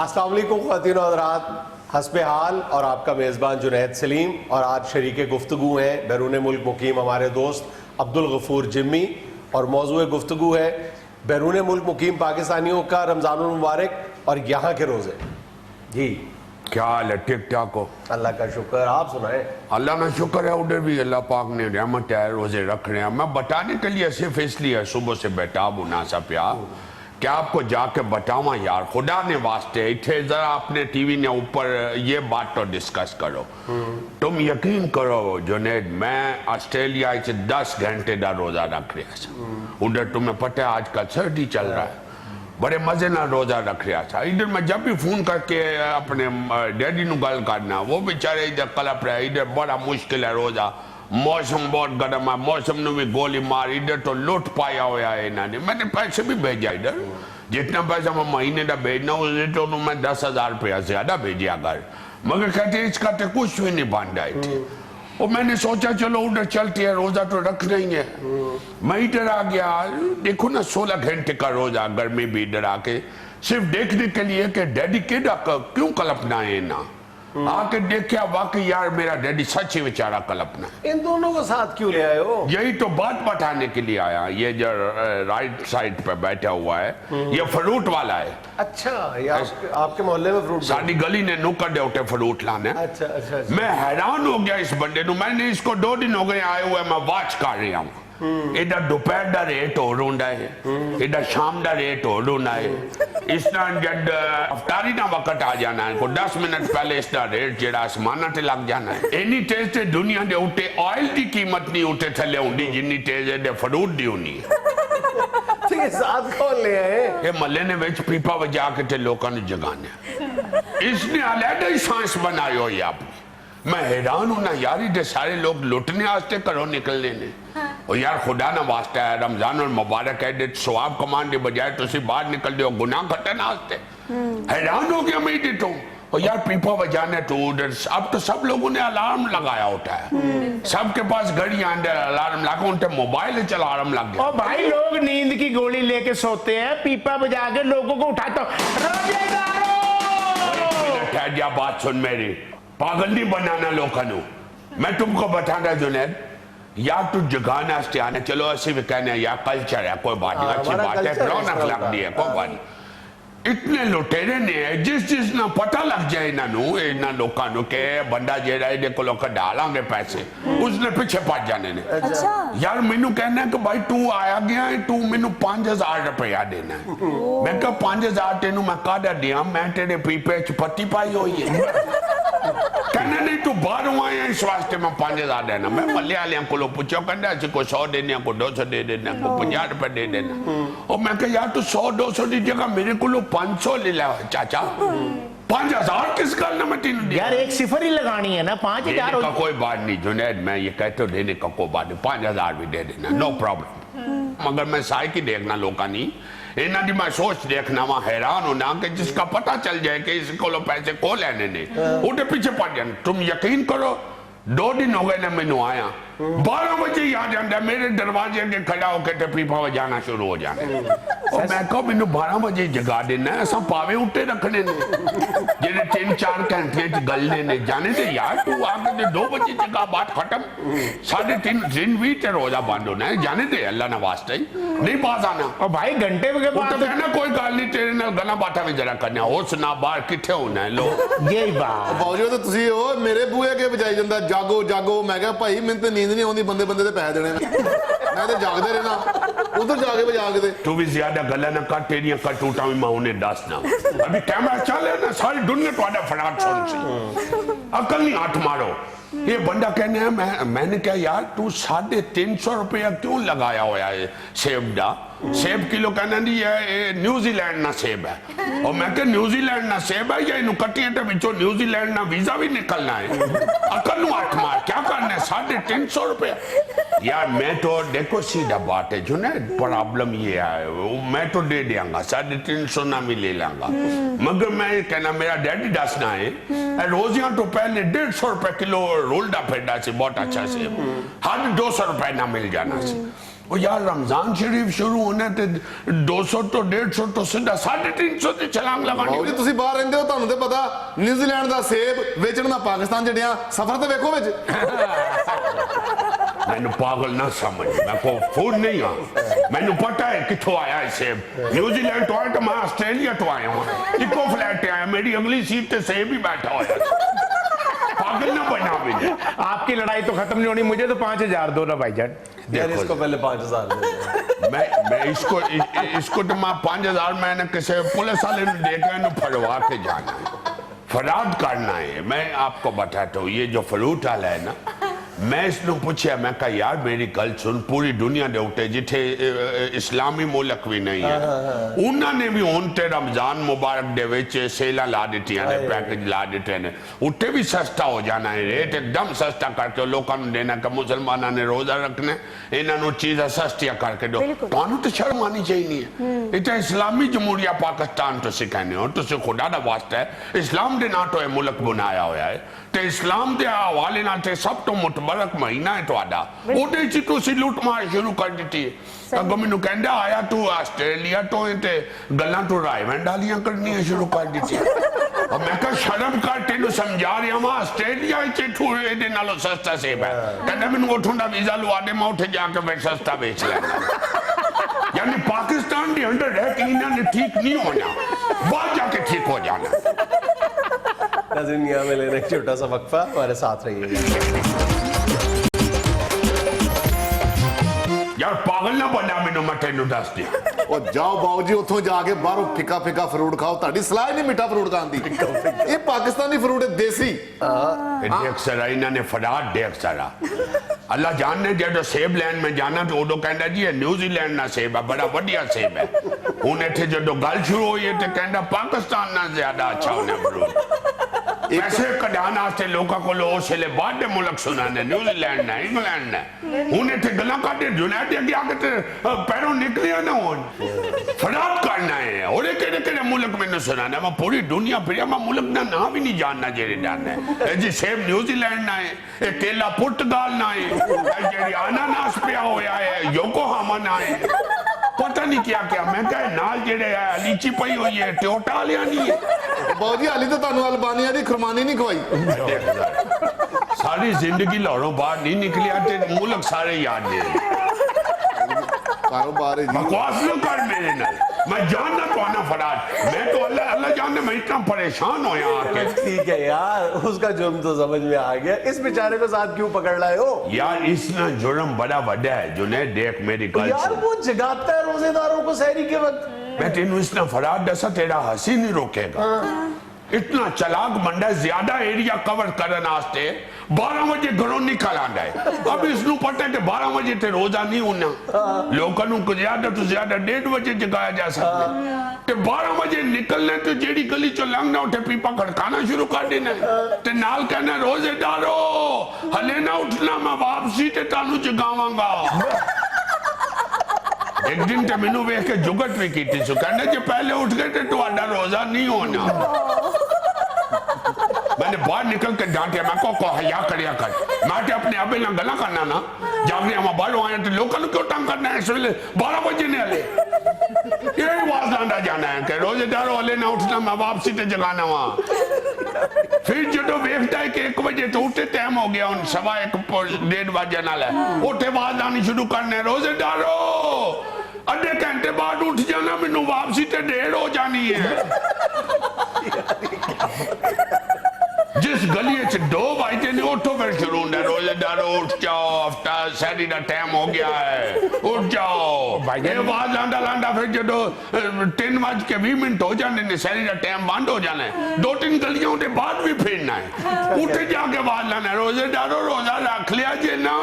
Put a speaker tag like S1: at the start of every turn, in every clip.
S1: السلام علیکم خواتین و حضرات، حسب حال اور آپ کا میزبان جنید سلیم، اور آج شریک گفتگو ہیں بیرون ملک مقیم ہمارے دوست عبدالغفور جمی، اور موضوع گفتگو ہے بیرون ملک مقیم پاکستانیوں کا رمضان المبارک اور یہاں کے روزے۔ جی
S2: کیا حال ہے؟ ٹھیک ٹھاک ہو؟
S1: اللہ کا شکر، آپ سنائیں۔
S2: اللہ کا شکر ہے، ادھر بھی اللہ پاک نے رحمت ہے، روزے رکھ رہے ہیں۔ میں بتانے کے لیے صرف اس لیے صبح سے بیٹھا مناسب پیا کہ آپ کو جا کے بتاواں یار، خدا نے واسطے اتھے ذرا اپنے ٹی وی نے اوپر یہ بات تو ڈسکس کرو۔ تم یقین کرو جنید، میں آسٹریلیا سے 10 گھنٹے دا روزہ رکھ رہا تھا۔ ادھر تمہیں پتہ ہے آج کل سردی چل رہا ہے، بڑے مزے نہ روزہ رکھ رہا تھا۔ ادھر میں جب بھی فون کر کے اپنے ڈیڈی نو گل کرنا، وہ بیچارے ادھر کلپ رہے، ادھر بڑا مشکل ہے روزہ، موسم بہت گرم ہے، موسم نے بھی گولی مار، ادھر تو لوٹ پایا ہوا ہے انہوں نے۔ میں نے پیسے بھی بھیجا ادھر، جتنا پیسہ میں مہینے دا بھیجنا اسے تو میں 10,000 روپیہ زیادہ بھیجیا گھر، مگر کہتے اس کا تو کچھ بھی نہیں بن رہی تھی۔ اور میں نے سوچا چلو ادھر چلتے ہیں، روزہ تو رکھ رہی ہے۔ میں ادھر آ گیا، دیکھو نا 16 گھنٹے کا روزہ، گرمی بھی ادھر آ کے صرف دیکھنے کے لیے کہ ڈیڈی کیوں کلپنا ہے نا۔ آ کے دیکھیا واقعی یار میرا ڈیڈی سچی بیچارہ کلپنا ہے۔
S1: ان دونوں کو ساتھ کیوں لے آئے ہو؟
S2: یہی تو بات بتانے کے لیے آیا۔ یہ جو رائٹ سائڈ پہ بیٹھا ہوا ہے یہ فروٹ والا ہے۔
S1: اچھا، یہ آپ کے محلے میں فروٹ؟
S2: ساری گلی نے نکر دے اٹھے فروٹ لانے۔
S1: اچھا اچھا۔
S2: میں حیران ہو گیا اس بندے نو، میں نے اس کو 2 دن ہو گئے آئے ہوئے، میں واچ کر رہا ہوں۔ ادھر دوپہر دا ریٹ ہو روندا ہے، ادھر شام دا ریٹ ہو روندا ہے۔ اس طرح جب افطاری دا وقت آ جانا ہے، کو 10 منٹ پہلے اس دا ریٹ جڑا آسمانہ تے لگ جانا ہے۔ اینی تیز تے دنیا دے اٹھے آئل دی قیمت نہیں اٹھے تھلے ہوندی جنی تیز دے فروٹ دی ہونی ہے۔
S1: ٹھیک ہے، ساتھ کون لے آئے؟
S2: یہ ملے نے وچ پیپا وجا کے تے لوکاں نے جگانے۔ اس نے علیحدہ ہی سائنس بنائی ہوئی آپ نے۔ میں حیران ہوں نا یار، ادھر سارے لوگ لٹنے آستے کرو نکلنے نے۔ اور یار خدا نہ واسطہ ہے، رمضان المبارک ہے، دے ثواب کمان دے بجائے تو اسی باہر نکل دے ہو گناہ کٹن آستے۔ حیران ہو گیا میں ادھر تو۔ اور یار پیپا بجانے تو ادھر اب تو سب لوگوں نے الارم لگایا ہوتا ہے، سب کے پاس گھڑیاں اندر الارم لگا، ان کے موبائل چل الارم لگ گیا۔
S3: اور بھائی لوگ نیند کی گولی لے کے سوتے ہیں، پیپا بجا کے لوگوں کو اٹھاتا روزے دارو۔
S2: ٹھہر جا، بات سن میری، پاگل نہیں بنانا لوگوں۔ میں تم کو بتانا جنید، یا تو جگانا استے آنے، چلو ایسے بھی کہنے ہیں یا کلچر ہے، کوئی بات نہیں، اچھی بات ہے، رونق لگ دی ہے، کوئی بات نہیں۔ اتنے لوٹیرے نے جس نہ پتہ لگ جائے انہاں لوکاں نو کہ بندہ جیڑا ہے دیکھو لوکاں ڈالاں گے پیسے، اس نے پیچھے پاٹ جانے نے۔ یار مینوں کہنا ہے کہ بھائی تو آیا گیا ہے، تو مینوں 5,000 روپیہ دینا ہے۔ میں کہا 5,000 تینوں میں کہا دیا، میں تیرے پیپے پٹی پائی ہوئی ہے۔ کہنا نہیں تو باہروں آئے ہیں اس واسطے میں 5,000 دینا۔ میں ملے آلیاں کو لو پوچھو کہنا ہے کو 100 دینے کو 200 دے دینا کو 50 روپے دے دینا۔ اور میں کہا یار تو 100-200 دی جگہ میرے کو لو 500 لے لیا چاچا، 5,000 کس کرنا میں تینوں دیا؟
S3: یار ایک صفر ہی لگانی ہے نا، 5,000
S2: دینے کا کوئی بات نہیں جنید، میں یہ کہتے ہو دینے کا کوئی بات نہیں، 5,000 بھی دے دینا، نو پرابلم۔ مگر میں سائے کی دیکھنا لوکا نہیں، انہاں دی میں سوچ دیکھنا، وہاں حیران ہونا کہ جس کا پتہ چل جائے کہ اس کو لو پیسے کو لینے نے اٹھے پیچھے پڑ جانے۔ تم یقین کرو 2 دن ہو گئے نا میں نو آیا، 12 بجے یاد جاندہ میرے دروازے کے کھڑا ہو کے تے پیپا بجانا شروع ہو جانے۔ اور میں کہا میں نو 12 بجے جگا دینا ہے، ایسا پاوے اٹھے رکھنے نے جنہیں 3-4 گھنٹے گلنے نے جانے دے یار، تو آگے دے 2 بجے جگہ بات ختم، 3:30 دن بھی تے روزہ بند ہونا ہے، جانے دے اللہ نے واسطہ ہی نہیں باز آنا۔
S3: اور بھائی گھنٹے کے
S2: وہ
S3: بعد
S2: تو کہنا کوئی گال نہیں، تیرے نال گنا باتا بھی ذرا کرنا، ہو سنا باہر کتھے ہونا ہے لو۔
S3: یہی بات
S4: باوجود تو تسی ہو میرے بوئے کے بجائی جاندہ جاگو جاگو، میں کہا بھائی میں تے نیند نہیں ہوندی، بندے بندے تے پیسے دینے میں تے جاگ دے رہنا، ادھر جا کے بجا کے دے۔
S2: تو بھی زیادہ گلہ نہ کر، تیریاں کر ٹوٹا میں انہیں ڈسنا۔ ابھی کیمرہ چالے نا، ساری دنیا تو آدھا فراڈ سن سی، عقل نہیں ہاتھ مارو۔ یہ بندہ کہنے ہیں میں نے کہا یار تو 350 روپیہ کیوں لگایا ہوا ہے سیب دا؟ سیب کلو کہنا نہیں ہے نیوزی لینڈ نہ سیب ہے۔ اور میں کہا نیوزی لینڈ نہ سیب ہے یا انہوں کٹیاں تے بچو نیوزی لینڈ نہ ویزا بھی نکلنا ہے، عقل نو ہاتھ مار، کیا کرنا ہے 350 روپیہ؟ یار میں تو دیکھو سیدھا بات ہے جنید، پرابلم یہ ہے میں تو دے دیا گا 350 نہ بھی لے لیں گا، مگر میں کہنا میرا ڈیڈی ڈسنا ہے روزیاں تو پہلے 150 روپے کلو رولڈا پھیڑا سی بہت اچھا سے، ہر 200 روپے نہ مل جانا سی۔ وہ یار رمضان شریف شروع ہونے تے 200 تو 150 تو سیدھا 350 تے چھلانگ لگانی
S4: ਬਾਊ ਜੀ ਤੁਸੀਂ ਬਾਹਰ ਰਹਿੰਦੇ ਹੋ, ਤੁਹਾਨੂੰ ਤੇ ਪਤਾ ਨਿਊਜ਼ੀਲੈਂਡ ਦਾ ਸੇਬ ਵੇਚਣ ਦਾ ਪਾਕਿਸਤਾਨ ਜੜਿਆ ਸਫ਼ਰ ਤੇ ਵੇਖੋ ਵਿੱਚ।
S2: مینو پاگل نہ سمجھ، میں کو فون نہیں ہاں، مینو پتا ہے کتھوں آیا ہے سیب، نیوزی لینڈ تو آیا تو میں آسٹریلیا تو آیا ہوں، ایکو فلیٹ تے آیا، میری اگلی سیٹ تے سیب ہی بیٹھا ہوا ہے، پاگل نہ بنا مجھے۔
S3: آپ کی لڑائی تو ختم نہیں ہونی، مجھے تو 5000 دو نا بھائی جان۔
S1: یار اس کو پہلے 5000 دے
S2: میں اس کو تو میں 5000 میں نے کسی پولیس والے نے دیکھا انہوں پھڑوا کے جانا ہے، فراد کرنا ہے۔ میں آپ کو بتاتا ہوں، یہ جو فروٹ والا ہے نا، میں اس نے پوچھا، میں کہا یار میری گل سن، پوری دنیا دے اٹھے جتھے اسلامی ملک بھی نہیں ہے انہوں نے بھی اونتے رمضان مبارک دے وچ سیلا لا دیتی ہیں، پیکج لا دیتے ہیں، اٹھے بھی سستا ہو جانا ہے، ریٹ ایک دم سستا کر کے لوگوں نے دینا کہ مسلمانوں نے روزہ رکھنے، انہوں نے چیزیں سستیاں کر کے دو، تو انہوں تو شرم آنی چاہیے ہے۔ یہ تو اسلامی جمہوریہ پاکستان تو سکھانے ہو، تو سے خدا دا واسطہ ہے، اسلام دے نہ تو یہ ملک بنایا ہوا ہے، تے اسلام دے حوالے نہ تے سب تو متبرک مہینہ ہے تو آدھا وہ دے چی تو سی لوٹ مار شروع کر دیتی ہے۔ اگر میں نو کہندہ آیا تو آسٹریلیا تو تے گلاں تو رائے وینڈالیاں کرنی ہے شروع کر دیتی ہے، اور میں کہا شرم کر تینو سمجھا رہی ہوں آسٹریلیا چے ٹھوڑے دے نالو سستا سیب ہے، کہندہ میں نو اٹھونڈا ویزا لوا دے میں اٹھے جا کے میں سستا بیچ لینا، یعنی پاکستان دی انڈر رہ کے انہوں نے ٹھیک نہیں ہونا، وہاں جا کے ٹھیک ہو جانا۔
S1: ناظرین یہاں میں لینا ایک چھوٹا سا وقفہ، ہمارے ساتھ رہیے گا۔
S2: یار پاگل نہ بنا میں میں تینو دس دیا،
S4: ਉਹ ਜਾਓ ਬਾਊ ਜੀ ਉੱਥੋਂ ਜਾ ਕੇ ਬਾਹਰੋਂ ਫਿੱਕਾ ਫਿੱਕਾ ਫਰੂਟ ਖਾਓ, ਤੁਹਾਡੀ ਸਲਾਹ ਹੀ ਨਹੀਂ ਮਿੱਠਾ ਫਰੂਟ ਖਾਣ ਦੀ। ਇਹ ਪਾਕਿਸਤਾਨੀ ਫਰੂਟ ਹੈ ਦੇਸੀ।
S2: دیکھ سرا انہوں نے فراد دیکھ سرا اللہ جاننے جب سیب لینڈ میں جانا تو وہ کہندا جی نیوزی لینڈ نہ سیب ہے، بڑا بڑیا سیب ہے، انہیں تھے جو گل شروع ہوئی ہے تو کہندا پاکستان نہ زیادہ اچھا ہونے فروٹ، پیسے کڈانا آستے لوگوں کو لو اسے بعد ملک سنانے، نیوزی لینڈ نہ انگلینڈ نہ، انہیں تھے گلاں کاٹے جنید یا گیا کہ پیروں نکلیا نہ ہون، فراد کرنا ہے، اور ایک کہنے ملک میں نہ سنانا، میں پوری دنیا پھر میں ملک نہ نہ بھی نہیں جاننا جیرے جاننا ہے، جی سیب نیوزی لینڈ نہ ہے، کیلا پرتگال نہ ہے، جیری آناناس پیا ہویا ہے، یوکو ہاما نہ ہے، پتہ نہیں کیا کیا، میں کہا نال جیرے لیچی پئی ہوئی ہے، ٹیوٹا لیا نہیں ہے،
S4: ਬਾਊ ਜੀ ਹਾਲੀ ਤਾਂ ਤੁਹਾਨੂੰ ਅਲਬਾਨੀਆ ਦੀ ਖੁਰਮਾਨੀ ਨਹੀਂ ਖਵਾਈ।
S2: ساری زندگی لوڑوں باہر نہیں نکلی آتے ملک سارے یاد دے
S4: کاروبار ہے جی۔
S2: بکواس نہ کر میرے نال، میں جاننا تو آنا فراد، میں تو اللہ جاننے میں اتنا پریشان ہو یہاں آکے۔
S1: ٹھیک ہے یار، اس کا جرم تو سمجھ میں آ گیا، اس بیچارے کو ساتھ کیوں پکڑ لائے ہو؟
S2: یار اس نے جرم بڑا وڈا ہے، جنید دیکھ میری گل
S1: یار
S2: سے،
S1: وہ جگاتا ہے روزے داروں کو سحری کے وقت۔
S2: میں تینوں اس نے فراد دسا تیرا ہنسی نہیں روکے گا، اتنا چلاک منڈا زیادہ ایریا کور کرنا آستے 12 بجے گھروں نکل آنڈا ہے، اب اس نو پتہ ہے کہ 12 بجے تے روزہ نہیں ہونا، لوگوں کو زیادہ تو زیادہ 1:30 بجے جگایا جا سکتا ہے، تے 12 بجے نکلنے تو جیڑی گلی چو لنگنا اٹھے پیپا کھڑکانا شروع کر دینا ہے، تے نال کہنا روزے دارو ہلے نہ اٹھنا، میں واپسی تے تانو جگاواں گا۔ ایک دن تے منو بیخ کے جگت بھی کی تھی سو کہنا جی پہلے اٹھ گئے تے تو آڈا روزہ نہیں ہونا، میں نے باہر نکل کے ڈانٹیا، میں کو حیا کریا کر، میں تے اپنے ابے نہ گلا کرنا نا، جاگنے ہم باہروں آئے تے لوگوں نے کیوں ٹنگ کرنا ہے، اس ویلے 12 بجے نے ہلے، یہی واز لانڈا جانا ہے کہ روزے دارو ہلے نہ اٹھنا، میں واپسی تے جگانا وہاں، پھر جدو بیختا ہے کہ 1 بجے تو اٹھے ٹائم ہو گیا، ان 1:15 بجے نہ لے اٹھے واز لانی شروع کرنے، روزے دارو ادھے گھنٹے بعد اٹھ جانا، میں نو واپسی تے دیر ہو جانی ہے۔ جس گلی سے 2 بجے نے اٹھو پھر شروع ہونا، روزے دارو اٹھ جاؤ، افطار سحری دا ٹائم ہو گیا ہے، اٹھ جاؤ، یہ آواز لانڈا لانڈا پھر جدو 3:20 ہو جانے نے سحری دا ٹائم بند ہو جانا ہے، 2-3 گلیوں کے بعد بھی پھرنا ہے، اٹھے جا کے آواز لانا ہے، روزے دارو روزہ رکھ لیا جے نا،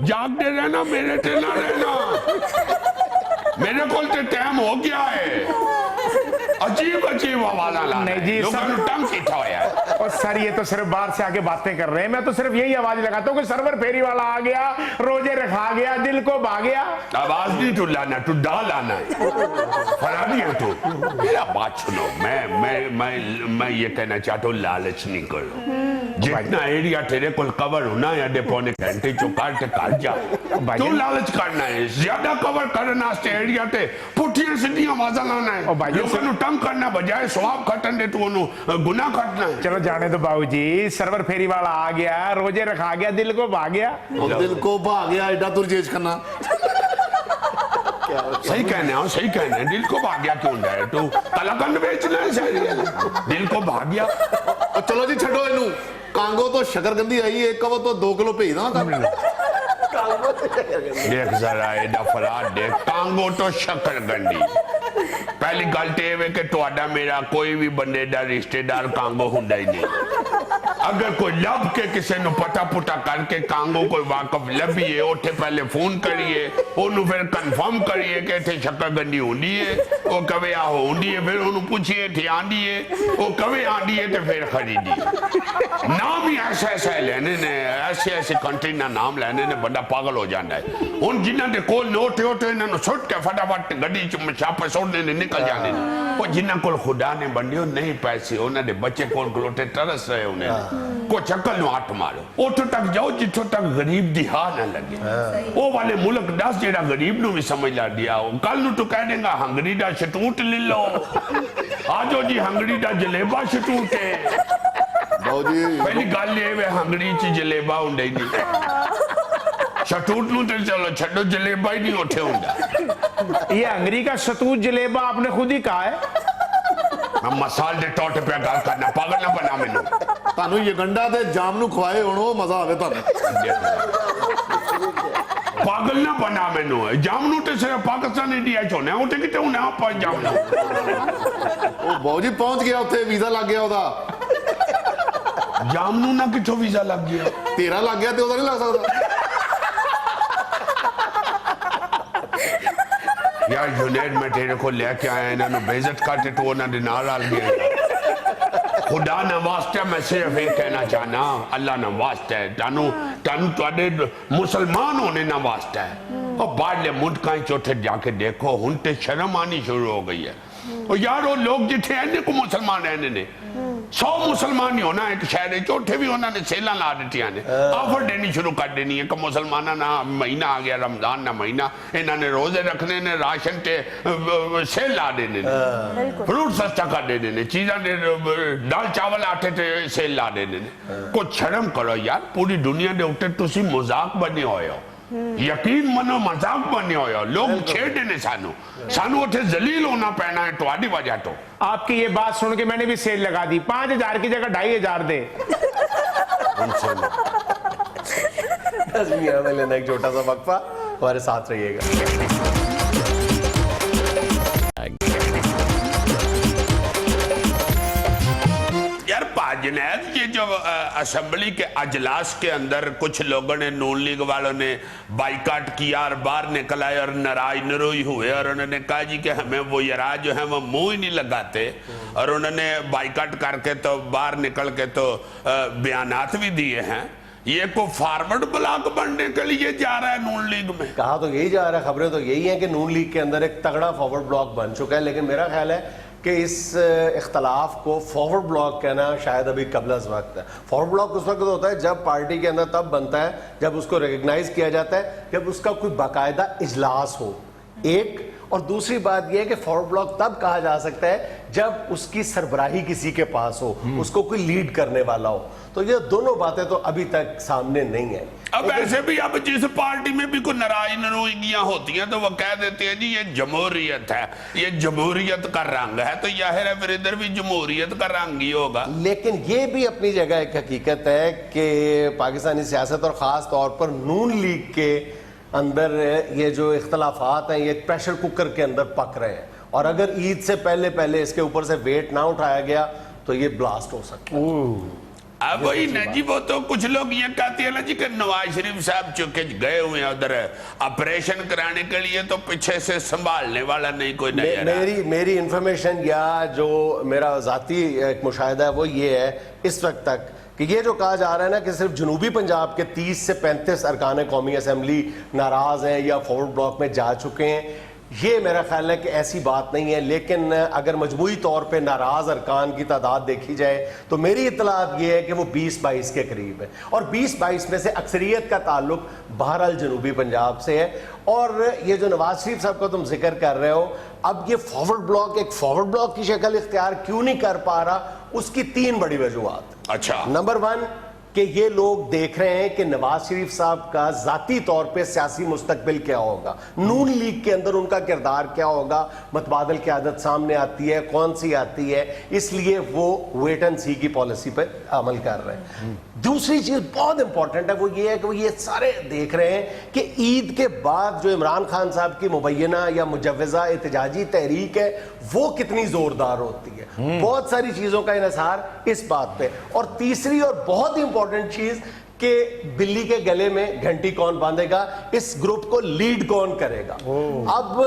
S2: جاگتے رہنا، میرے تے نہ رہنا، میرے کول تے ٹائم ہو گیا ہے، عجیب عجیب آوازاں لانا ہے، لوگوں نے ٹنگ کیتا ہویا ہے۔
S3: और सर ये तो सिर्फ बाहर से आके बातें कर रहे हैं, मैं तो सिर्फ यही आवाज लगाता हूँ कि सरवर फेरी वाला आ गया, रोजे रखा गया, दिल को भा गया।
S2: आवाज नहीं तू लाना, तू डाल आना है। फरारी है तू। मेरा बात सुनो, मैं ये कहना चाहता हूँ, लालच नहीं करो। जितना एरिया तेरे को कवर होना है अड्डे पौने घंटे चो काट कर जा, तू लालच करना है। ज्यादा कवर करना एरिया ते पुठियां सीधियां आवाजा लाना है, लोगों को तंग करना बजाय सवाब खटन दे, तू गुनाह खटना है।
S3: चलो जाने दो बाबूजी, सरवर फेरी वाला आ गया, रोजे रखा गया, दिल को भा गया।
S4: दिल को भा गया एडा तुरजेज करना।
S2: सही कहने हो, सही कहने, दिल को भाग गया क्यों है? तू कलाकंद बेचना है शायद, दिल को भाग गया।
S4: चलो जी छड़ो इनू, कांगो तो शकरकंदी आई, एक कवो तो 2 किलो भेज ना।
S2: देख जरा एडा फराड देख, कांगो तो शकरकंदी। पहली गल तो ये कि तुहाडा मेरा कोई भी बंदे दा रिश्तेदार कांगो हुंदा ही नहीं। अगर कोई लब के किसी ने पता पुटा करके कांगो कोई वाकफ लभीए, उठे पहले फोन करिए, ओनू फिर कंफर्म करिए कि इत्थे शकरकंदी हुंदी है, वो कवे आ हुंदी है, फिर ओनू पूछिए इत्थे आंदी है, वो कवे आंदी है, तो फिर खरीदी। नाम ही ऐसा ऐसा लेने ने, ऐसे ऐसे कंट्री ना नाम लेने ने बंदा पागल हो जाता है। उन जिन्हां दे कोल नोट हो तो इन्हां नूं सुट के फटाफट गड्डी च छापे सुटने ने निकल जाने ने। वो जिन्हां कोल खुदा ने बंदियो नहीं पैसे, उन्हां दे बच्चे कोल खलोते तरस रहे उन्हें को चक्कर नु हट मारो, उठो तक जाओ जिथों तक गरीब दी हा ना लगे। वो वाले मुल्क दस जेड़ा गरीब नु भी समझ ला दिया, कल नु तो कह देगा हंगरी दा शटूट ले लो, आजो जी हंगरी दा जलेबा शटूट है। पहली गल ये वे हंगरी च जलेबा हुंदा ही नहीं, शटूट नु तो चलो छड्डो, जलेबा ही नहीं उठे हुंदा।
S3: ये हंगरी का शतूत जलेबा आपने खुद ही कहा है।
S2: मैं मसाल दे टोट पे गल करना, पागल ना बना मैनू।
S4: तानू ये गंडा ते जाम नु खवाए होणो मजा आवे तानू।
S2: पागल ना बना मैनू, जामनू ते सिर्फ पाकिस्तान इंडिया च होना, उठे किते होना आप जामनू।
S4: ओ बाबू जी पहुंच गया, उत्थे वीजा लग गया ओदा।
S2: जामनू ना किथों वीजा लग गया?
S4: तेरा लग गया ते ओदा नहीं लग सकदा।
S2: यार जुनैद मैं तेरे को लेके आया, इन्होंने बेइज्जत करते तो उन्होंने नाल आ गया। खुदा ना वास्ते मैं सिर्फ ये कहना चाहना, अल्लाह ना वास्ते है, तानू तुहाडे मुसलमान होने ना वास्ते है। और बाहरले मुल्कां च उत्थे जाके देखो, हुण ते शर्म आनी शुरू हो गई है। और यार वो लोग जिथे इन्ने को मुसलमान रहने ने, 100 मुसलमान ही होना एक शहर च, उत्थे भी उन्होंने सेलां ला दित्तियां ने, ऑफर देनी शुरू कर देनी है कि मुसलमाना ना महीना आ गया, रमजान ना महीना, इन्होंने रोजे रखने ने, राशन ते सेल ला देने ने, फ्रूट सस्ता कर देने ने, चीज़ां दे दाल चावल आटे ते सेल ला देने ने। कुछ शर्म करो यार, पूरी दुनिया दे उत्ते तुसी मजाक बने होए हो, यकीन मनो मजाक बने होए हो। लोग छेड़ते ने सानू उठे जलील होना पैना है तुम्हारी वजह तो।
S3: आपकी ये बात सुन के मैंने भी सेल लगा दी, 5000 की जगह 2500 दे।
S1: हमें लेना एक छोटा सा वक्फा, हमारे साथ रहिएगा।
S2: यार जुनैद, ये जो असेंबली के अजलास के अंदर कुछ लोगों ने, नून लीग वालों ने बाइकाट किया और बाहर निकल आए और नाराज नरोई हुए, और उन्होंने कहा जी कि हमें वो यारा जो है वो मुंह ही नहीं लगाते, और उन्होंने बाइकाट करके तो बाहर निकल के तो बयानात भी दिए हैं। ये को फॉरवर्ड ब्लॉक बनने के लिए जा रहा है नून लीग में।
S1: कहा तो यही जा रहा है, खबरें तो यही है कि नून लीग के अंदर एक तगड़ा फॉरवर्ड ब्लॉक बन चुका है, लेकिन मेरा ख्याल है कि इस इख्तलाफ को फॉरवर्ड ब्लॉक कहना शायद अभी कबल अज़ वक्त है। फॉरवर्ड ब्लॉक उस वक्त होता है जब पार्टी के अंदर तब बनता है जब उसको रिकग्नाइज किया जाता है, जब उसका कोई बाकायदा इजलास हो, एक। और दूसरी बात यह है कि फॉरवर्ड ब्लॉक तब कहा जा सकता है जब उसकी सरबराही किसी के पास हो, उसको कोई लीड करने वाला हो। तो ये दोनों बातें तो अभी तक सामने नहीं है।
S2: अब ऐसे भी अब जिस पार्टी में भी कोई नाराज नरोइयां होती हैं तो वो कह देते हैं जी ये जमहूरियत है, ये जमहूरियत का रंग है, तो जाहिर है फिर इधर भी जमहूरियत का रंग ही होगा।
S1: लेकिन ये भी अपनी जगह एक हकीकत है कि पाकिस्तानी सियासत और ख़ास तौर पर नून लीग के अंदर ये जो इख्तलाफात हैं ये प्रेशर कुकर के अंदर पक रहे हैं, और अगर ईद से पहले इसके ऊपर से वेट ना उठाया गया तो ये ब्लास्ट हो सकता है।
S2: اب وہی نا جی وہ تو کچھ لوگ یہ کہتے ہیں نا جی کہ نواز شریف صاحب چونکہ گئے ہوئے ہیں ادھر آپریشن کرانے کے لیے تو پیچھے سے سنبھالنے والا نہیں کوئی نہیں ہے.
S1: میری انفارمیشن یا جو میرا ذاتی ایک مشاہدہ ہے وہ یہ ہے اس وقت تک کہ یہ جو کہا جا رہا ہے نا کہ صرف جنوبی پنجاب کے 30 سے 35 ارکان قومی اسمبلی ناراض ہیں یا فارورڈ بلاک میں جا چکے ہیں, یہ میرا خیال ہے کہ ایسی بات نہیں ہے. لیکن اگر مجموعی طور پہ ناراض ارکان کی تعداد دیکھی جائے تو میری اطلاعات یہ ہے کہ وہ 20-22 کے قریب ہے, اور 20-22 میں سے اکثریت کا تعلق بہرحال جنوبی پنجاب سے ہے. اور یہ جو نواز شریف صاحب کا تم ذکر کر رہے ہو, اب یہ فارورڈ بلاک ایک فارورڈ بلاک کی شکل اختیار کیوں نہیں کر پا رہا, اس کی 3 بڑی وجوہات.
S2: اچھا,
S1: نمبر 1 کہ یہ لوگ دیکھ رہے ہیں کہ نواز شریف صاحب کا ذاتی طور پہ سیاسی مستقبل کیا ہوگا, نون لیگ کے اندر ان کا کردار کیا ہوگا, متبادل قیادت سامنے آتی ہے, کون سی آتی ہے, اس لیے وہ ویٹ اینڈ سی کی پالیسی پہ عمل کر رہے ہیں. دوسری چیز بہت امپورٹنٹ ہے وہ یہ ہے کہ وہ یہ سارے دیکھ رہے ہیں کہ عید کے بعد جو عمران خان صاحب کی مبینہ یا مجوزہ احتجاجی تحریک ہے وہ کتنی زوردار ہوتی ہے. بہت ساری چیزوں کا انحصار اس بات پہ. اور تیسری اور بہت ہی امپورٹنٹ چیز کہ بلی کے گلے میں گھنٹی کون باندھے گا, اس گروپ کو لیڈ کون کرے گا. اب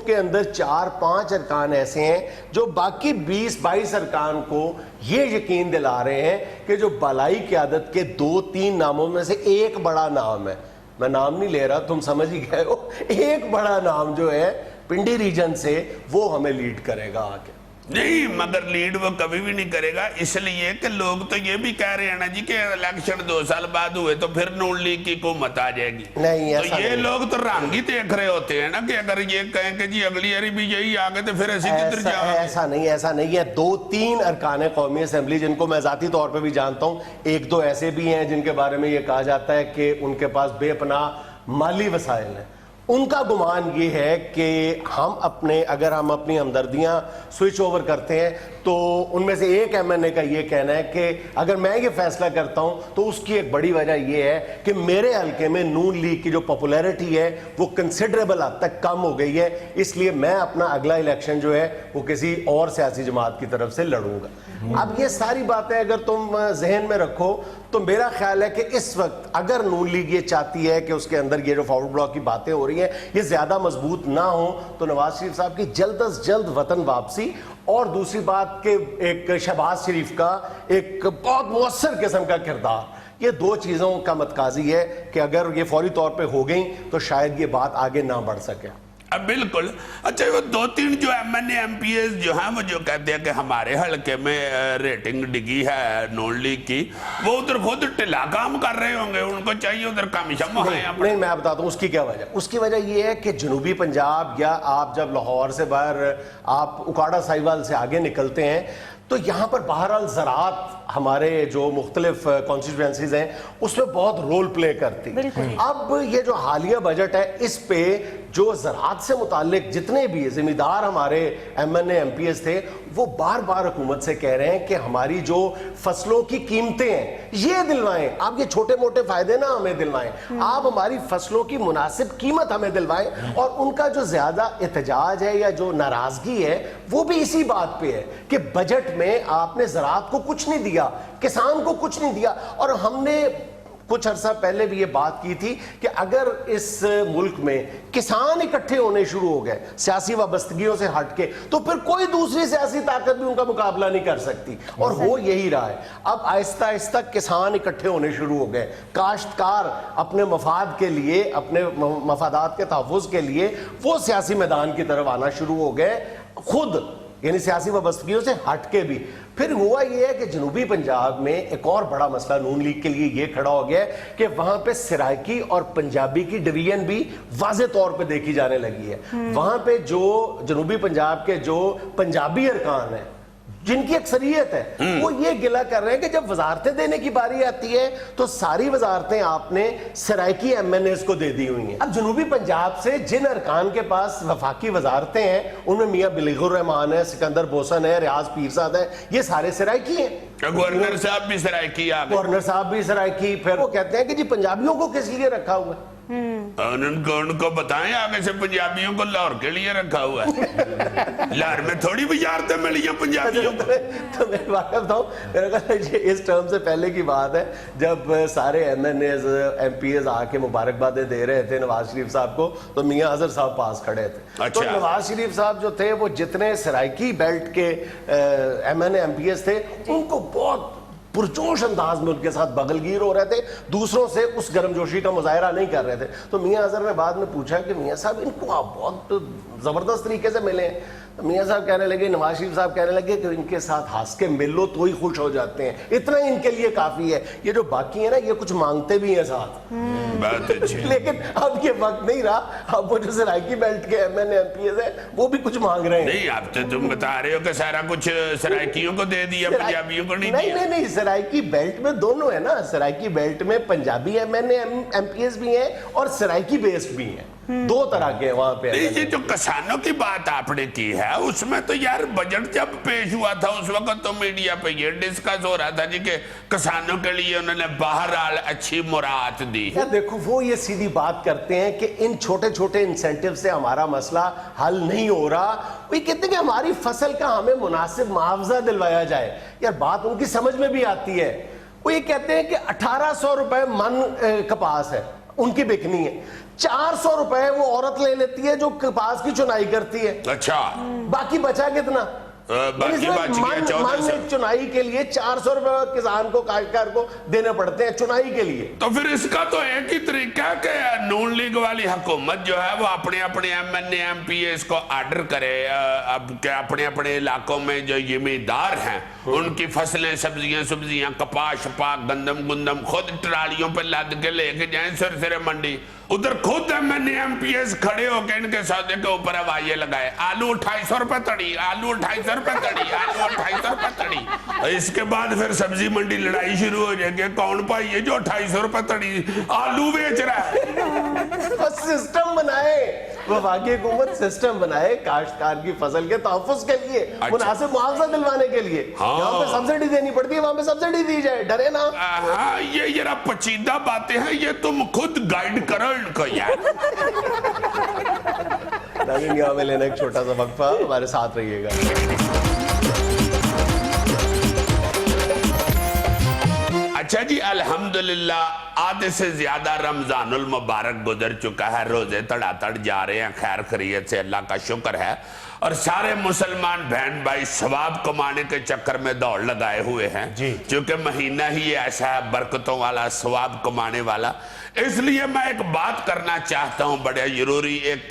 S1: کے اندر 4-5 ارکان ایسے ہیں جو باقی 20-22 ارکان کو یہ یقین دلا رہے ہیں کہ جو بالائی قیادت کے 2-3 ناموں میں سے ایک بڑا نام ہے, میں نام نہیں لے رہا تم سمجھ ہی گئے ہو, ایک بڑا نام جو ہے پنڈی ریجن سے وہ ہمیں لیڈ کرے گا آگے.
S2: نہیں مگر لیڈ وہ کبھی بھی نہیں کرے گا, اس لیے کہ لوگ تو یہ بھی کہہ رہے ہیں نا جی کہ الیکشن 2 سال بعد ہوئے تو پھر نون لیگ کی حکومت آ جائے گی.
S1: نہیں
S2: تو
S1: ایسا
S2: یہ
S1: نہیں.
S2: لوگ تو رنگ ہی دیکھ رہے ہوتے ہیں نا کہ اگر یہ کہیں کہ جی اگلی باری بھی یہی آگے تو پھر ایسی کدھر جاؤ.
S1: ایسا نہیں ہے. 2-3 ارکان قومی اسمبلی جن کو میں ذاتی طور پہ بھی جانتا ہوں, 1-2 ایسے بھی ہیں جن کے بارے میں یہ کہا جاتا ہے کہ ان کے پاس بے پناہ مالی وسائل ہیں. ان کا گمان یہ ہے کہ اگر ہم اپنی ہمدردیاں سوئچ اوور کرتے ہیں تو ان میں سے ایک ایم این اے کا یہ کہنا ہے کہ اگر میں یہ فیصلہ کرتا ہوں تو اس کی ایک بڑی وجہ یہ ہے کہ میرے حلقے میں نون لیگ کی جو پاپولیرٹی ہے وہ کنسیڈریبل حد تک کم ہو گئی ہے, اس لیے میں اپنا اگلا الیکشن جو ہے وہ کسی اور سیاسی جماعت کی طرف سے لڑوں گا. اب یہ ساری باتیں اگر تم ذہن میں رکھو تو میرا خیال ہے کہ اس وقت اگر نون لیگ یہ چاہتی ہے کہ اس کے اندر یہ جو فارورڈ بلاک کی باتیں ہو رہی ہیں یہ زیادہ مضبوط نہ ہوں تو نواز شریف صاحب کی جلد از جلد وطن واپسی, اور دوسری بات کہ ایک شہباز شریف کا ایک بہت مؤثر قسم کا کردار, یہ 2 چیزوں کا متقاضی ہے کہ اگر یہ فوری طور پہ ہو گئیں تو شاید یہ بات آگے نہ بڑھ سکے.
S2: بالکل. اچھا وہ 2-3 جو M N A M P S جو ہیں وہ جو کہتے ہیں کہ ہمارے حلقے میں ریٹنگ ڈگی ہے نون لیگ کی, وہ ادھر خود ٹلا کام کر رہے ہوں گے, ان کو چاہیے ادھر کمیشن وہاں ہیں.
S1: نہیں میں بتاتا ہوں اس کی کیا وجہ. اس کی وجہ یہ ہے کہ جنوبی پنجاب یا آپ جب لاہور سے باہر آپ اکاڑا ساہیوال سے آگے نکلتے ہیں تو یہاں پر بہرحال زراعت ہمارے جو مختلف کانسٹیٹوینسیز ہیں اس میں بہت رول پلے کرتی. اب یہ جو حالیہ بجٹ ہے اس پہ جو زراعت سے متعلق جتنے بھی ذمہ دار ہمارے M N A M P S تھے وہ بار بار حکومت سے کہہ رہے ہیں کہ ہماری جو فصلوں کی قیمتیں ہیں یہ دلوائیں, آپ یہ چھوٹے موٹے فائدے نہ ہمیں دلوائیں, آپ ہماری فصلوں کی مناسب قیمت ہمیں دلوائیں. اور ان کا جو زیادہ احتجاج ہے یا جو ناراضگی ہے وہ بھی اسی بات پہ ہے کہ بجٹ میں آپ نے زراعت کو کچھ نہیں دیا, کسان کو کچھ نہیں دیا. اور ہم نے کچھ عرصہ پہلے بھی یہ بات کی تھی کہ اگر اس ملک میں کسان اکٹھے ہونے شروع ہو گئے سیاسی وابستگیوں سے ہٹ کے تو پھر کوئی دوسری سیاسی طاقت بھی ان کا مقابلہ نہیں کر سکتی, اور ہو یہی رہا ہے. اب آہستہ آہستہ کسان اکٹھے ہونے شروع ہو گئے, کاشتکار اپنے مفاد کے لیے, اپنے مفادات کے تحفظ کے لیے وہ سیاسی میدان کی طرف آنا شروع ہو گئے خود, یعنی سیاسی وابستگیوں سے ہٹ کے بھی. پھر ہوا یہ ہے کہ جنوبی پنجاب میں ایک اور بڑا مسئلہ نون لیگ کے لیے یہ کھڑا ہو گیا ہے کہ وہاں پہ سرائکی اور پنجابی کی ڈویژن بھی واضح طور پہ دیکھی جانے لگی ہے. وہاں پہ جو جنوبی پنجاب کے جو پنجابی ارکان ہیں جن کی اکثریت ہے وہ یہ گلہ کر رہے ہیں کہ جب وزارتیں دینے کی باری آتی ہے تو ساری وزارتیں آپ نے سرائکی ایم این ایز کو دے دی ہوئی ہیں. اب جنوبی پنجاب سے جن ارکان کے پاس وفاقی وزارتیں ہیں ان میں میاں بلیغ الرحمان ہے, سکندر بوسن ہے, ریاض پیرزاد ہے, یہ سارے سرائکی ہیں.
S2: گورنر صاحب بھی سرائکی آگے,
S1: گورنر صاحب بھی سرائکی. پھر وہ کہتے ہیں کہ جی پنجابیوں کو کس لیے رکھا ہوا ہے,
S2: उनको बताएं आगे से पंजाबियों को लाहौर के लिए रखा हुआ है। लाहौर में थोड़ी वजारतें मिली हैं पंजाबियों को।
S1: तो मैं बात बताऊं, मेरे ख्याल ये इस टर्म से पहले की बात है जब सारे MNAs MPs आके मुबारकबादें दे रहे थे नवाज शरीफ साहब को, तो मियां अजहर साहब पास खड़े थे।
S2: अच्छा।
S1: तो नवाज शरीफ साहब जो थे वो जितने सराइकी बेल्ट के MNA MPs थे उनको बहुत पुरजोश अंदाज में उनके साथ बगलगीर हो रहे थे, दूसरों से उस गर्मजोशी का मुजाहरा नहीं कर रहे थे। तो मियां अजहर ने बाद में पूछा कि मियां साहब इनको आप बहुत जबरदस्त तरीके से मिले हैं। तो मियां साहब कहने लगे, नवाज शरीफ साहब कहने लगे कि इनके साथ हंस के मिल लो तो ही खुश हो जाते हैं, इतना ही इनके लिए काफी है। ये जो बाकी है ना ये कुछ मांगते भी हैं साथ।
S2: बात अच्छी।
S1: लेकिन अब ये वक्त नहीं रहा, अब वो जो सराइकी बेल्ट के MNA MPs है वो भी कुछ मांग रहे हैं।
S2: नहीं, अब तो तुम बता रहे हो कि सारा कुछ सराइकियों को दे दिया, पंजाबियों को नहीं दिया।
S1: नहीं, सराइकी बेल्ट में दोनों है ना, सराइकी बेल्ट में पंजाबी MNA MPs भी हैं और सराइकी बेस्ड भी हैं, दो तरह के वहां पे।
S2: नहीं, ये जो किसानों की बात आपने की है उसमें तो यार बजट जब पेश हुआ था उस वक्त तो मीडिया पे ये डिस्कस हो रहा था जी कि किसानों के लिए उन्होंने बहरहाल अच्छी मुराद दी।
S1: यार देखो, वो ये सीधी बात करते हैं कि इन छोटे छोटे इंसेंटिव से हमारा मसला हल नहीं हो रहा। वो ये कहते हैं कि हमारी फसल का हमें मुनासिब मुआवजा दिलवाया जाए। यार बात उनकी समझ में भी आती है। वो ये कहते हैं कि 1800 रुपए मन कपास है उनकी बिकनी है, 400 रुपए वो औरत ले लेती है जो कपास की चुनाई करती है।
S2: अच्छा,
S1: बाकी बचा कितना?
S2: बाकी बच गया 1400।
S1: चुनाई के लिए 400 रुपए किसान को, काश्तकार को देने पड़ते हैं चुनाई के लिए।
S2: तो फिर इसका तो एक ही तरीका है कि नून लीग वाली हुकूमत जो है वो अपने अपने MNA MPs को आर्डर करे अब के अपने अपने इलाकों में जो जमींदार हैं उनकी फसलें, सब्जियां कपास शपास गंदम गुंदम खुद ट्रालियों पे लाद के लेके जाएं सिरसिरे मंडी, उधर खुद MNA MPs खड़े होकर इनके सौदे के ऊपर हवाइये लगाए। आलू 2800 रुपए तड़ी, आलू 2800 रुपए तड़ी, आलू 2800 रुपए तड़ी। इसके बाद फिर सब्जी मंडी लड़ाई शुरू हो जाएगी, कौन भाई है जो 2800 रुपए तड़ी आलू बेच रहा है।
S1: सिस्टम बनाए, वफाकी हुकूमत सिस्टम बनाए काश्तकार की फसल के तहफ्फुज़ के लिए, मुनासिब मुआवजा दिलवाने के लिए। यहाँ पे सब्सिडी देनी पड़ती है, वहां पे सब्सिडी दी जाए, डरे ना।
S2: हाँ, ये जरा पचीदा बातें हैं, ये तुम खुद गाइड करो इनको यार।
S1: यहाँ में लेना एक छोटा सा वक्फा, हमारे साथ रहिएगा।
S2: अच्छा जी, अल्हम्दुलिल्लाह आधे से ज्यादा रमजानुल मुबारक गुजर चुका है, रोजे तड़ातड़ जा रहे हैं खैर खैरियत से, अल्लाह का शुक्र है। और सारे मुसलमान बहन भाई सवाब कमाने के चक्कर में दौड़ लगाए हुए हैं जी, क्योंकि महीना ही ऐसा है बरकतों वाला, सवाब कमाने वाला। इसलिए मैं एक बात करना चाहता हूं, बड़े जरूरी एक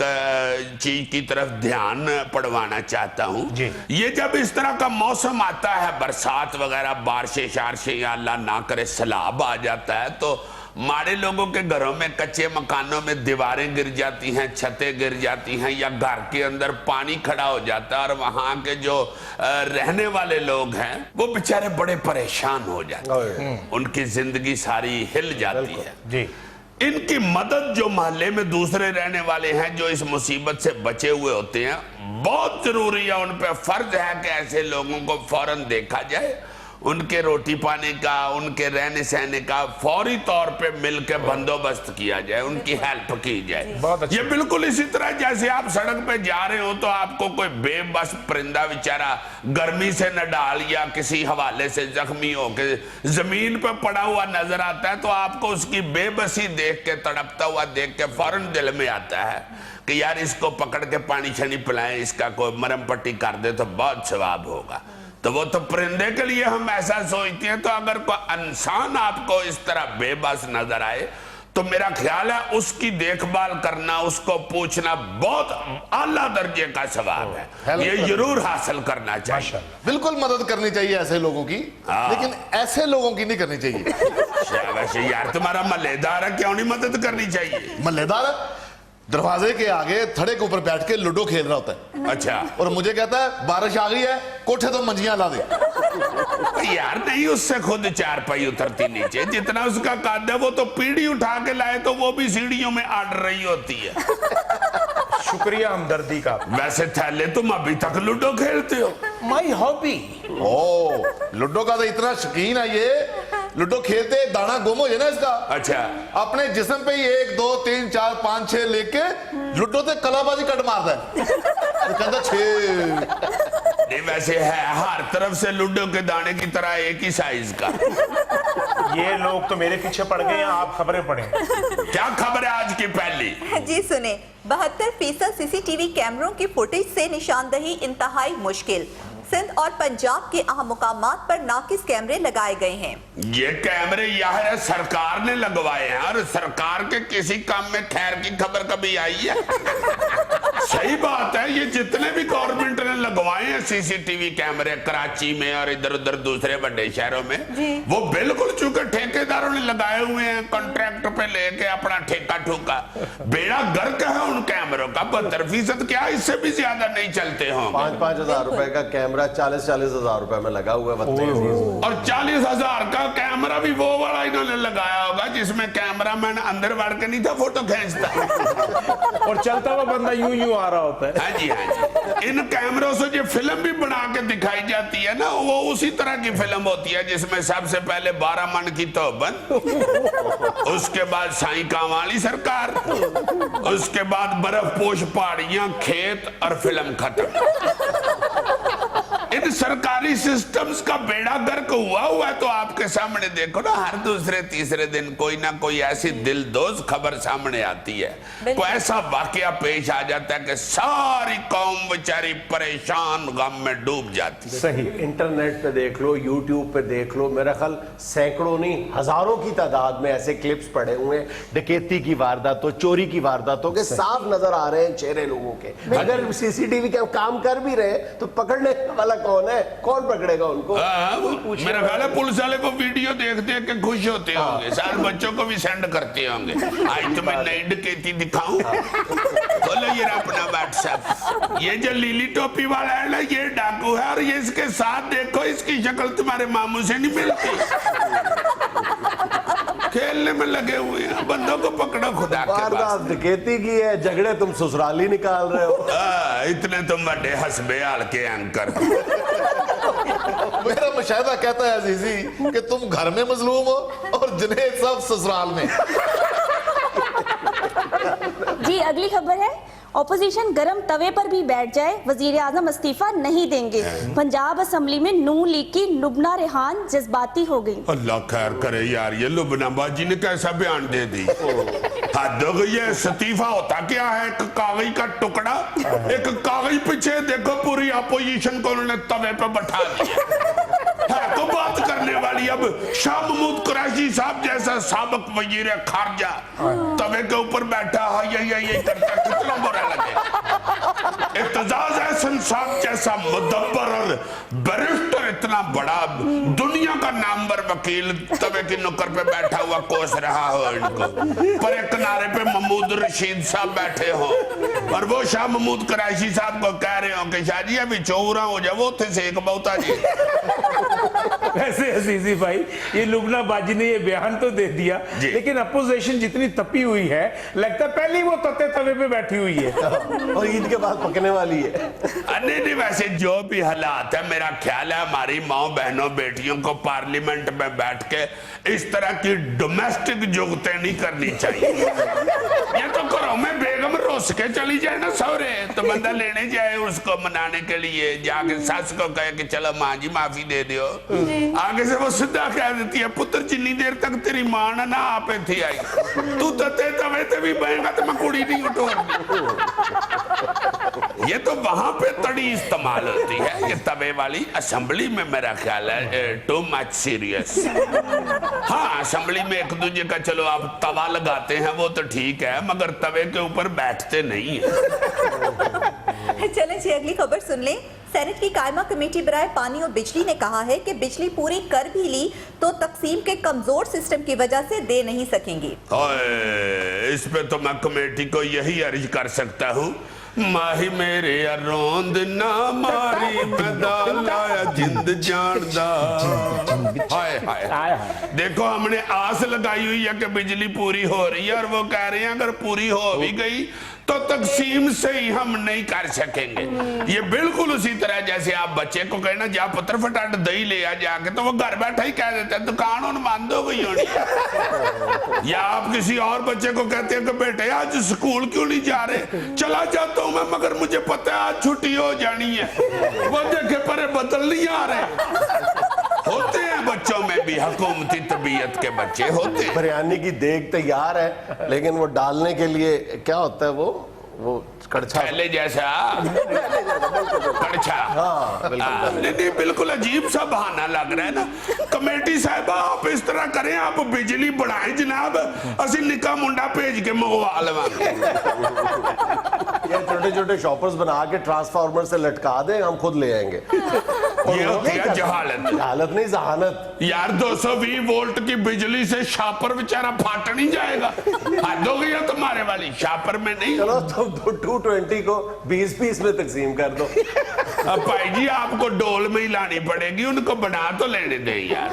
S2: चीज की तरफ ध्यान पड़वाना चाहता हूं। ये जब इस तरह का मौसम आता है, बरसात वगैरह, बारिशें शारशें या अल्लाह ना करे सैलाब आ जाता है, तो माड़े लोगों के घरों में, कच्चे मकानों में दीवारें गिर जाती हैं, छतें गिर जाती हैं, या घर के अंदर पानी खड़ा हो जाता है और वहां के जो रहने वाले लोग हैं वो बेचारे बड़े परेशान हो जाते हैं, उनकी जिंदगी सारी हिल जाती है जी। इनकी मदद जो मोहल्ले में दूसरे रहने वाले हैं जो इस मुसीबत से बचे हुए होते हैं, बहुत जरूरी है, उन पे फर्ज है कि ऐसे लोगों को फौरन देखा जाए, उनके रोटी पानी का, उनके रहने सहने का फौरी तौर पे मिलकर बंदोबस्त किया जाए, उनकी हेल्प की जाए। ये बिल्कुल इसी तरह जैसे आप सड़क पे जा रहे हो तो आपको कोई बेबस परिंदा बेचारा गर्मी से नडाल या किसी हवाले से जख्मी होकर जमीन पे पड़ा हुआ नजर आता है, तो आपको उसकी बेबसी देख के, तड़पता हुआ देख के फौरन दिल में आता है कि यार इसको पकड़ के पानी छनी पिलाएं, इसका कोई मरम पट्टी कर दे तो बहुत सवाब होगा। तो वो तो परिंदे के लिए हम ऐसा सोचते हैं, तो अगर कोई इंसान आपको इस तरह बेबस नजर आए तो मेरा ख्याल है उसकी देखभाल करना, उसको पूछना बहुत आला दर्जे का सवाब है, ये जरूर हासिल करना चाहिए।
S4: बिल्कुल मदद करनी चाहिए ऐसे लोगों की, लेकिन ऐसे लोगों की नहीं करनी चाहिए।
S2: वैसे यार तुम्हारा मल्लेदार है, क्यों नहीं मदद करनी चाहिए?
S4: मल्लेदार दरवाजे के आगे थड़े के ऊपर बैठ के लूडो खेल रहा होता है।
S2: अच्छा।
S4: और मुझे कहता है बारिश आ गई है, कोठे तो मंजियां ला दे।
S2: यार नहीं, उससे खुद चारपाई उतरती नीचे, जितना उसका कद है वो तो पीढ़ी उठा के लाए तो वो भी सीढ़ियों में आड़ रही होती है।
S3: शुक्रिया हमदर्दी का।
S2: वैसे थैले तुम अभी तक लूडो खेलते हो?
S3: My hobby.
S4: ओ लूडो का तो इतना शौकीन है ये लूडो खेलते दाना गुम हो जाए ना इसका,
S2: अच्छा
S4: अपने जिस्म पे ही 1 2 3 4 5 6 लेके लूडो ते कलाबाजी कट मारता है, कहता 6।
S2: नहीं वैसे है हर तरफ से लूडो के दाने की तरह एक ही साइज का।
S3: ये लोग तो मेरे पीछे पड़ गए हैं, आप खबरें पढ़ें।
S2: क्या खबर है आज की पहली?
S5: जी सुने, 72% सीसीटीवी कैमरों की फुटेज से निशानदही इंतहाई मुश्किल। सिंध और पंजाब के अहम मुकामात पर नाकिस कैमरे लगाए गए हैं।
S2: ये कैमरे यार सरकार ने लगवाए हैं और सरकार के किसी काम में खैर की खबर कभी आई है? सही बात है, ये जितने भी गवर्नमेंट ने लगवाए हैं सीसीटीवी कैमरे कराची में और इधर उधर दूसरे बड़े शहरों में, वो बिल्कुल चूंकि ठेकेदारों ने लगाए हुए हैं कॉन्ट्रैक्ट पे लेके अपना ठेका ठुका, बेड़ा गर्क है उन कैमरों का। 72% क्या, इससे भी ज्यादा नहीं चलते होंगे।
S1: 5-5 हजार रुपए का कैमरा 40-40 हजार रुपए में लगा हुआ है।
S2: और 40,000 का कैमरा भी वो वाला इन्होंने लगाया होगा जिसमें कैमरामैन अंदर बढ़ के नहीं था फोटो खींचता
S3: और चलता हुआ बंदा यूं यूं आ रहा होता है।
S2: हाँ जी हाँ जी। इन कैमरों से जो फिल्म भी बना के दिखाई जाती है ना, वो उसी तरह की फिल्म होती है जिसमें सबसे पहले 12 मन की तौबन, उसके बाद साईं कांवाली सरकार, उसके बाद बर्फपोश पहाड़ियां, खेत और फिल्म खत्म। इन सरकारी सिस्टम्स का बेड़ा गर्क हुआ है। तो आपके सामने देखो ना, हर दूसरे तीसरे दिन कोई ना कोई ऐसी दिलदोज खबर सामने आती है, कोई ऐसा वाकया पेश आ जाता है कि सारी कौम बेचारी परेशान गम में डूब जाती है।
S3: सही।
S1: इंटरनेट पे देख लो, यूट्यूब पे देख लो, मेरा ख्याल सैकड़ों नहीं हजारों की तादाद में ऐसे क्लिप्स पड़े हुए हैं डकैती की वारदातों, चोरी की वारदातों के, साफ नजर आ रहे हैं चेहरे लोगों के। अगर सीसीटीवी का काम कर भी रहे तो पकड़ने वाला कौन है? कौन पकड़ेगा उनको?
S2: मेरा ख्याल है पुलिस वाले को वीडियो देख देख के खुश होते होंगे, सारे बच्चों को भी सेंड करते होंगे। आज तो मैं नई डकैती दिखाऊं, बोलो ये अपना व्हाट्सएप, ये जो लीली टोपी वाला है ना, ये डाकू है और ये इसके साथ देखो, इसकी शक्ल तुम्हारे मामू से नहीं मिलती। खेलने में लगे हुए हैं, बंदों को पकड़ो खुदा के
S1: वारदात डकैती की है, झगड़े तुम ससुराली निकाल रहे हो।
S2: इतने तुम बड़े हसबे हाल के एंकर।
S4: मेरा मुशाहिदा कहता है अजीजी कि तुम घर में मजलूम हो और जुनैद साहब ससुराल में।
S6: जी अगली खबर है, ऑपोजिशन गरम तवे पर भी बैठ जाए, वजीर आजम इस्तीफा नहीं देंगे। पंजाब असेंबली में नून लीग की लुबना रेहान जज्बाती हो गई।
S2: अल्लाह खैर करे यार, ये लुबना बाजी ने कैसा बयान दे दी। हद हो गई है। इस्तीफा होता क्या है? एक कागज का टुकड़ा, एक कागज पीछे देखो पूरी अपोजिशन को उन्होंने तवे पे बैठा दिया है। तो बात करने वाली अब शाह महमूद कुरैशी साहब जैसा साबिक वजीर खारजा तवे के ऊपर बैठा है, ये करता कितना बुरा लगे। इत्तेजाज एहसन साहब जैसा मुदब्बर और बैरिस्टर, इतना बड़ा दुनिया का नामवर वकील तवे की नुक्कर पे बैठा हुआ कोस रहा हो इनको, पर एक किनारे पे महमूद रशीद साहब बैठे हो और वो शाह महमूद कुरैशी साहब को कह रहे हो कि शाह जी अभी चौरा हो जाए, वो थे सेक बहुता जी।
S3: वैसे अजीजी भाई, ये लुबना बाजी ने ये बयान तो दे दिया, लेकिन अपोजिशन जितनी तपी हुई है, लगता पहले ही वो तते तवे पे बैठी हुई है
S1: और ईद के बाद पकने वाली है।
S2: नहीं, वैसे जो भी हालात है, मेरा ख्याल है हमारी माओ बहनों बेटियों को पार्लियामेंट में बैठ के इस तरह की डोमेस्टिक जुगतें नहीं करनी चाहिए। ये तो घरों में बेगम रोस के चली जाए ना सौरे, तो बंदा लेने जाए उसको मनाने के लिए, जाके सास को कहे कि चलो माँ जी माफी दे दियो, आगे से वो सीधा कह देती है पुत्र जितनी देर तक तेरी मां ना आपे थी आई, तू तते तवे ते भी बहेगा तो मैं कुड़ी नहीं उठोगी। ये तो वहां पे तड़ी इस्तेमाल होती है, ये तवे वाली। असेंबली में मेरा ख्याल है टू मच सीरियस। हाँ, असेंबली में एक दूसरे का चलो आप तवा लगाते हैं वो तो ठीक है, मगर तवे के ऊपर बैठते नहीं है।
S5: चलें जी अगली खबर सुन लें। सेनेट की कायमा कमेटी बराए पानी और बिजली ने कहा है कि बिजली पूरी कर भी ली तो तकसीम के कमजोर सिस्टम की वजह से दे नहीं सकेंगी।
S2: इस पे तो मैं कमेटी को यही अर्ज कर सकता हूँ माही मेरे रोंद ना मारी मैदाला जिंद जानदा। हाय हाय देखो हमने आस लगाई हुई है कि बिजली पूरी हो रही है और वो कह रहे हैं अगर पूरी हो भी गई तो तकसीम से ही हम नहीं कर सकेंगे। ये बिल्कुल उसी तरह जैसे आप बच्चे को कहना जा पुत्र फटाफट दही ले आ जाके, तो वो घर बैठा ही कह देता है दुकान उन बंद हो गई होनी। या आप किसी और बच्चे को कहते हैं कि बेटे आज स्कूल क्यों नहीं जा रहे, चला जाता हूं मैं मगर मुझे पता है आज छुट्टी हो जानी है। वो देखे पर बदल नहीं आ रहे। होते हैं बच्चों में भी हुकूमती तबीयत के बच्चे होते हैं।
S1: बिरयानी की देग तैयार है लेकिन वो डालने के लिए क्या होता है वो कड़छा
S2: पहले जैसा कड़छा।
S1: हाँ बिल्कुल।
S2: नहीं बिल्कुल अजीब सा बहाना लग रहा है ना। कमेटी साहबा आप इस तरह करें, आप बिजली बढ़ाएं जनाब, असी निका मुंडा भेज के मंगवा लवांगे।
S1: ये छोटे छोटे शॉपर्स बना के ट्रांसफार्मर से लटका दें, हम खुद ले आएंगे।
S2: ये होती है जहालत।
S1: जहालत नहीं जहानत
S2: यार 220 वोल्ट की बिजली से शापर बेचारा फाट नहीं जाएगा। हद हो गई है तुम्हारे वाली, शापर में नहीं।
S1: चलो तुम 220 को 20 पीस में तकसीम कर दो।
S2: अब भाई जी आपको डोल में ही लानी पड़ेगी, उनको बना तो लेने दे यार।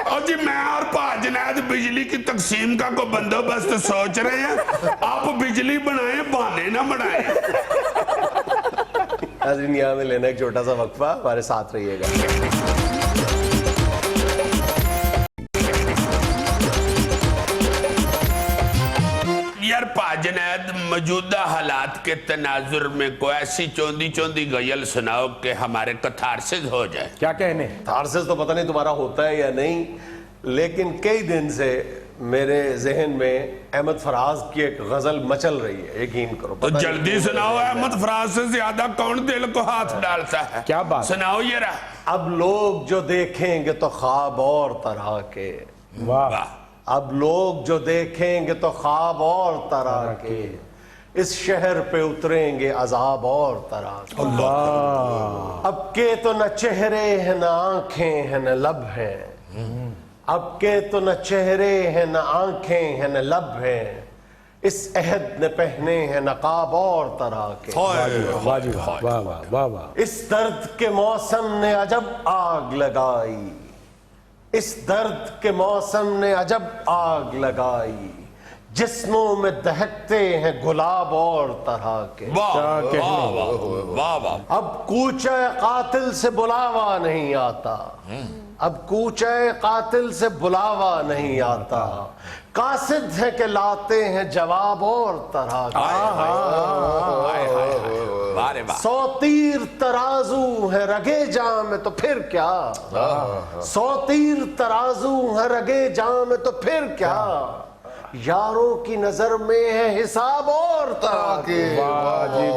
S2: और जी मैं और जुनैद बिजली की तकसीम का को बंदोबस्त सोच रहे हैं, आप बिजली बनाए बहाने ना बनाए।
S1: नाज़रीन यहाँ में लेना एक छोटा सा वक्फा, हमारे साथ रहिएगा।
S2: यार जुनैद मौजूदा हालात के तनाजुर में कोई ऐसी चौंधी चौंधी गजल सुनाओ कि हमारे कथारसिस हो जाए।
S3: क्या कहने?
S1: थारसिस तो पता नहीं तुम्हारा होता है या नहीं, लेकिन कई दिन से मेरे जहन में अहमद फराज की एक गजल मचल रही है, यकीन करो।
S2: तो जल्दी सुनाओ, अहमद फराज से ज्यादा कौन दिल को हाथ डालता है।
S3: क्या बात?
S2: सुनाओ ये रहा।
S1: अब लोग जो देखेंगे तो ख्वाब और तरह के,
S3: वाह।
S2: वाह।
S1: अब लोग जो देखेंगे तो ख्वाब और तरह के, इस शहर पे उतरेंगे अजाब और तरह के। अब के तो न चेहरे हैं न आंखें हैं न लब हैं, अब के तो न चेहरे हैं न आंखें हैं न लब हैं, इस अहद ने पहने हैं नकाब और तरह के।
S3: वाह जी वाह वाह वाह वाह वाह।
S1: इस दर्द के मौसम ने अजब आग लगाई, इस दर्द के मौसम ने अजब आग लगाई, जिस्मों में दहकते हैं गुलाब और तरह के।
S2: वाह वाह वाह वाह।
S1: अब कूचे कातिल से बुलावा नहीं आता, अब कूचे कातिल से बुलावा नहीं आता, कासिद है कि लाते हैं जवाब और तरह के। सौ तीर तराजू है रगे जाम में तो फिर क्या, सौ तीर तराजू है रगे जाम में तो फिर क्या, यारों की नजर में है हिसाब और तरह के।
S3: वाह जी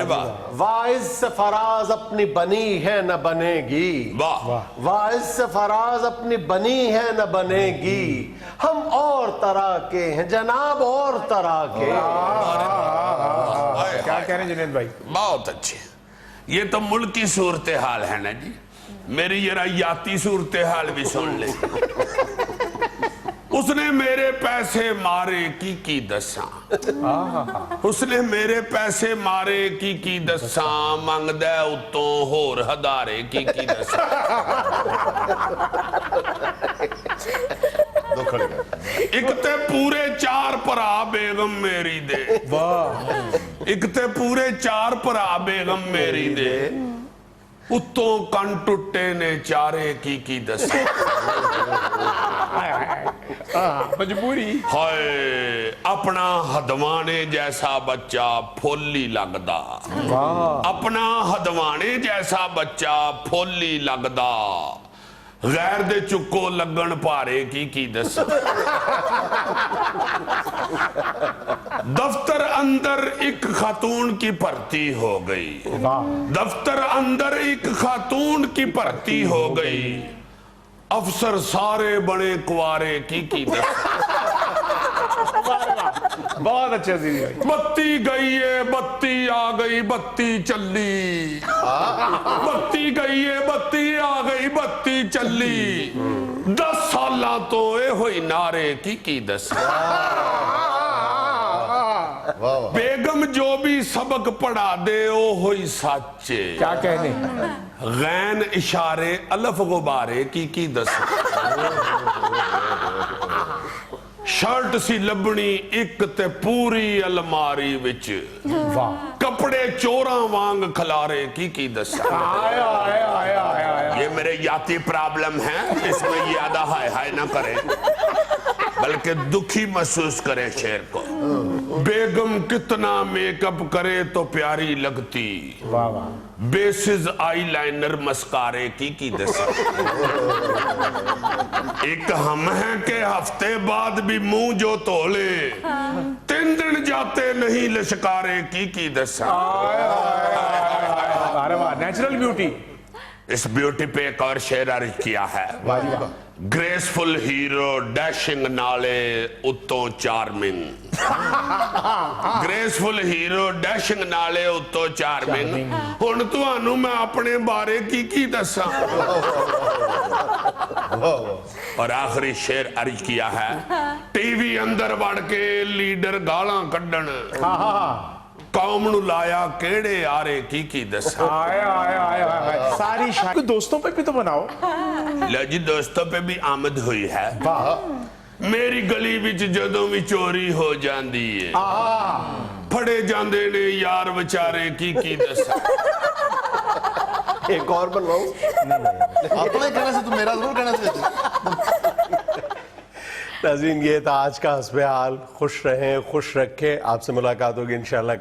S3: वाह।
S1: वाइज से फराज अपनी बनी है न बनेगी,
S2: वाह।
S1: वाइज से फराज अपनी बनी है न बनेगी, हम और तरह के हैं जनाब और तरह के।
S3: क्या कह रहे हैं जुनैद भाई?
S2: बहुत अच्छे। ये तो मुल्क की सूरत हाल है ना जी, मेरी जरा याती सूरत हाल भी सुन ले। उसने मेरे पैसे मारे की दसा, उसने मेरे पैसे मारे की दसा, मंगदा उतों होर हदारे की दसा। एक ते पूरे 4 भरा बेगम मेरी दे,
S3: वाह।
S2: एक ते पूरे 4 भरा बेगम मेरी दे, उतों कन टुटे ने चारे की दसा।
S3: मजबूरी।
S2: हाय अपना हदवाने जैसा बच्चा फुल्ली लगदा, अपना हदवाने जैसा बच्चा फुल्ली लगदा, गैर दे चुक्को लगन भारे की दसा। दफ्तर अंदर एक खातून की भर्ती हो गई, दफ्तर अंदर एक खातून की भर्ती हो गई, अफसर सारे बड़े कुआरे की दसा।
S3: बहुत अच्छे दीदी भाई।
S2: बत्ती गई है बत्ती आ गई बत्ती चली, बत्ती गई है बत्ती आ गई बत्ती चली, 10 साल तो ये हुई नारे की दसा।
S4: वाह वाह
S2: बेगम जो भी सबक पढ़ा दे ओ होई साचे
S3: क्या कहने
S2: गैन इशारे अलफ गुबारे की दस शर्ट सी लबनी एक ते पूरी अलमारी विच
S3: वाह
S2: कपड़े चोरां वांग खलारे की दस
S3: आया आया आया आया आया
S2: ये मेरे याती प्रॉब्लम है, इसमें ज्यादा हाय हाय ना करें बल्कि दुखी महसूस करे शेर को। बेगम कितना मेकअप करे तो प्यारी लगती,
S3: वाह वाह
S2: बेसिस आईलाइनर मस्कारे की दस एक हम हैं के हफ्ते बाद भी मुंह जो तोले 3 दिन जाते नहीं लश्कारे की दस।
S3: अरे वाह नेचुरल ब्यूटी
S2: इस ब्यूटी पे एक और शेर अर्ज किया है।
S3: वाह जी वाह
S2: ग्रेसफुल हीरो डैशिंग नाले उत्तों चार्मिंग ग्रेसफुल हीरो डैशिंग नाले उत्तों चार्मिंग हुण तुहानू मैं अपने बारे की दसा। और आखिरी शेर अर्ज किया है, टीवी अंदर वड़ के लीडर गालां कड्डण कौम नू लाया केड़े आरे की दसा।
S3: आया आया आया आया सारी शायरी दोस्तों पे भी तो बनाओ।
S2: लो जी दोस्तों पे भी आमद हुई है।
S3: वाह
S2: मेरी गली विच जदों भी चोरी हो जांदी है फड़े जांदे ने यार बेचारे की दसा।
S1: एक और बनवाऊं?
S4: अपना ही कहना से तू मेरा जरूर कहना से
S1: नाज़रीन ये था आज का हस्बे हाल। खुश रहें, खुश रखें। आपसे मुलाकात होगी इंशाल्लाह।